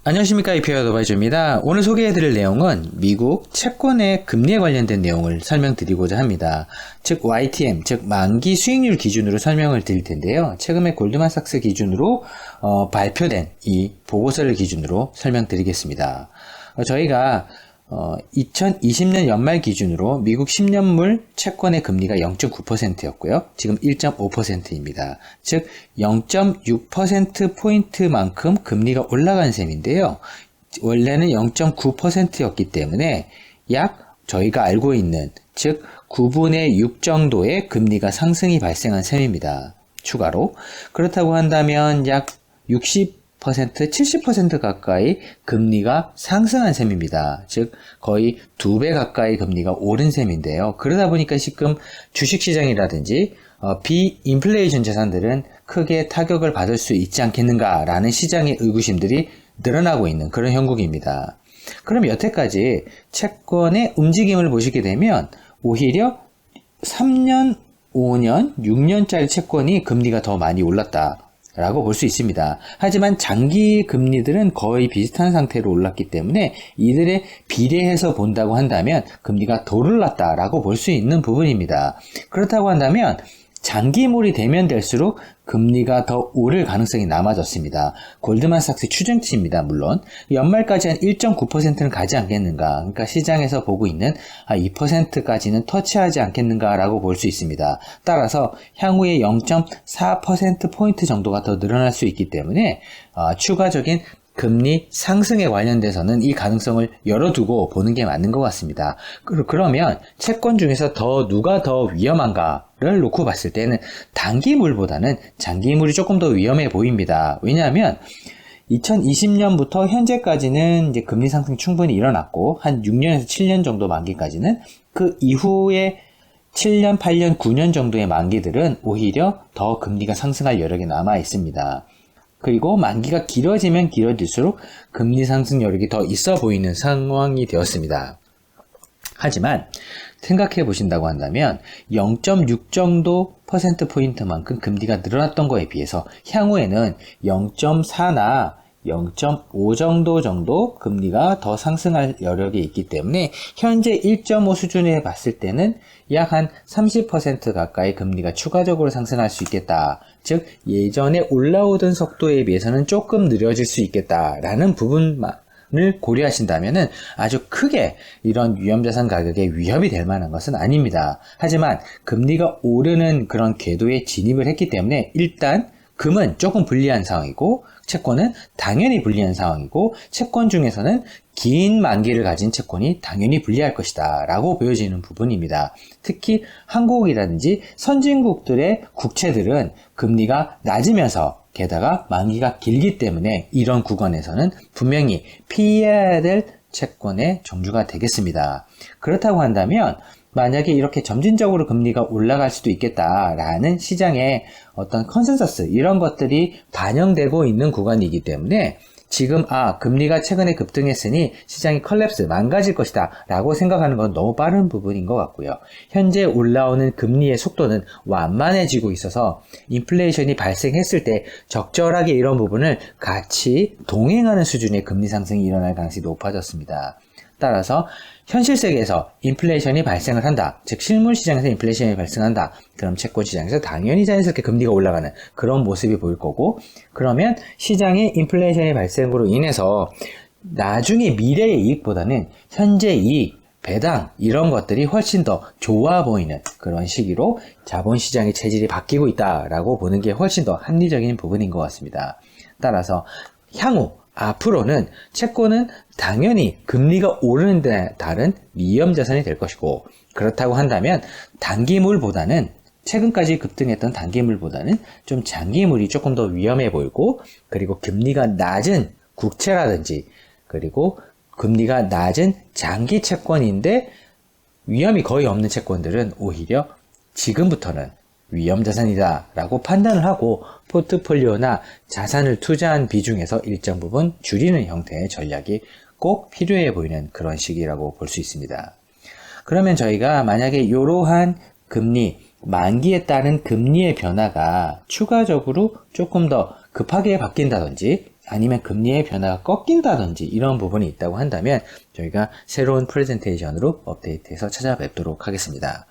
안녕하십니까. 이피어 어드바이저입니다. 오늘 소개해드릴 내용은 미국 채권의 금리에 관련된 내용을 설명드리고자 합니다. 즉 YTM, 즉 만기 수익률 기준으로 설명을 드릴 텐데요. 최근에 골드만삭스 기준으로 발표된 이 보고서를 기준으로 설명드리겠습니다. 저희가 2020년 연말 기준으로 미국 10년물 채권의 금리가 0.9%였고요. 지금 1.5%입니다. 즉 0.6%포인트만큼 금리가 올라간 셈인데요. 원래는 0.9%였기 때문에 약 저희가 알고 있는 즉 9분의 6 정도의 금리가 상승이 발생한 셈입니다. 추가로. 그렇다고 한다면 약 70% 가까이 금리가 상승한 셈입니다. 즉 거의 2배 가까이 금리가 오른 셈인데요. 그러다 보니까 지금 주식시장이라든지 비인플레이션 자산들은 크게 타격을 받을 수 있지 않겠는가라는 시장의 의구심들이 늘어나고 있는 그런 형국입니다. 그럼 여태까지 채권의 움직임을 보시게 되면 오히려 3년, 5년, 6년짜리 채권이 금리가 더 많이 올랐다 라고 볼 수 있습니다. 하지만 장기 금리들은 거의 비슷한 상태로 올랐기 때문에 이들에 비례해서 본다고 한다면 금리가 덜 올랐다라고 볼 수 있는 부분입니다. 그렇다고 한다면 장기물이 되면 될수록 금리가 더 오를 가능성이 남아졌습니다. 골드만삭스 추정치입니다. 물론 연말까지 한 1.9%는 가지 않겠는가, 그러니까 시장에서 보고 있는 2%까지는 터치하지 않겠는가 라고 볼 수 있습니다. 따라서 향후에 0.4%포인트 정도가 더 늘어날 수 있기 때문에 추가적인 금리 상승에 관련돼서는 이 가능성을 열어두고 보는 게 맞는 것 같습니다. 그러면 채권 중에서 누가 더 위험한가를 놓고 봤을 때는 단기물보다는 장기물이 조금 더 위험해 보입니다. 왜냐하면 2020년부터 현재까지는 이제 금리 상승이 충분히 일어났고 한 6년에서 7년 정도 만기까지는 그 이후에 7년, 8년, 9년 정도의 만기들은 오히려 더 금리가 상승할 여력이 남아 있습니다. 그리고 만기가 길어지면 길어질수록 금리 상승 여력이 더 있어 보이는 상황이 되었습니다. 하지만 생각해 보신다고 한다면 0.6 정도 퍼센트포인트만큼 금리가 늘어났던 거에 비해서 향후에는 0.4나 0.5 정도 금리가 더 상승할 여력이 있기 때문에 현재 1.5 수준에 봤을 때는 약 한 30% 가까이 금리가 추가적으로 상승할 수 있겠다. 즉 예전에 올라오던 속도에 비해서는 조금 느려질 수 있겠다라는 부분만을 고려하신다면은 아주 크게 이런 위험자산 가격에 위협이 될 만한 것은 아닙니다. 하지만 금리가 오르는 그런 궤도에 진입을 했기 때문에 일단 금은 조금 불리한 상황이고 채권은 당연히 불리한 상황이고 채권 중에서는 긴 만기를 가진 채권이 당연히 불리할 것이다 라고 보여지는 부분입니다. 특히 한국이라든지 선진국들의 국채들은 금리가 낮으면서 게다가 만기가 길기 때문에 이런 구간에서는 분명히 피해야 될 채권의 종류가 되겠습니다. 그렇다고 한다면 만약에 이렇게 점진적으로 금리가 올라갈 수도 있겠다라는 시장의 어떤 컨센서스 이런 것들이 반영되고 있는 구간이기 때문에 지금 금리가 최근에 급등했으니 시장이 컬랩스 망가질 것이다 라고 생각하는 건 너무 빠른 부분인 것 같고요. 현재 올라오는 금리의 속도는 완만해지고 있어서 인플레이션이 발생했을 때 적절하게 이런 부분을 같이 동행하는 수준의 금리 상승이 일어날 가능성이 높아졌습니다. 따라서 현실 세계에서 인플레이션이 발생을 한다. 즉 실물 시장에서 인플레이션이 발생한다. 그럼 채권 시장에서 당연히 자연스럽게 금리가 올라가는 그런 모습이 보일 거고, 그러면 시장의 인플레이션의 발생으로 인해서 나중에 미래의 이익보다는 현재 이익, 배당 이런 것들이 훨씬 더 좋아 보이는 그런 시기로 자본시장의 체질이 바뀌고 있다라고 보는 게 훨씬 더 합리적인 부분인 것 같습니다. 따라서 향후 앞으로는 채권은 당연히 금리가 오르는 데 따른 위험자산이 될 것이고, 그렇다고 한다면 단기물보다는 최근까지 급등했던 단기물보다는 좀 장기물이 조금 더 위험해 보이고, 그리고 금리가 낮은 국채라든지 그리고 금리가 낮은 장기 채권인데 위험이 거의 없는 채권들은 오히려 지금부터는 위험자산이다 라고 판단을 하고 포트폴리오나 자산을 투자한 비중에서 일정 부분 줄이는 형태의 전략이 꼭 필요해 보이는 그런 시기라고 볼 수 있습니다. 그러면 저희가 만약에 이러한 금리, 만기에 따른 금리의 변화가 추가적으로 조금 더 급하게 바뀐다든지 아니면 금리의 변화가 꺾인다든지 이런 부분이 있다고 한다면 저희가 새로운 프레젠테이션으로 업데이트해서 찾아뵙도록 하겠습니다.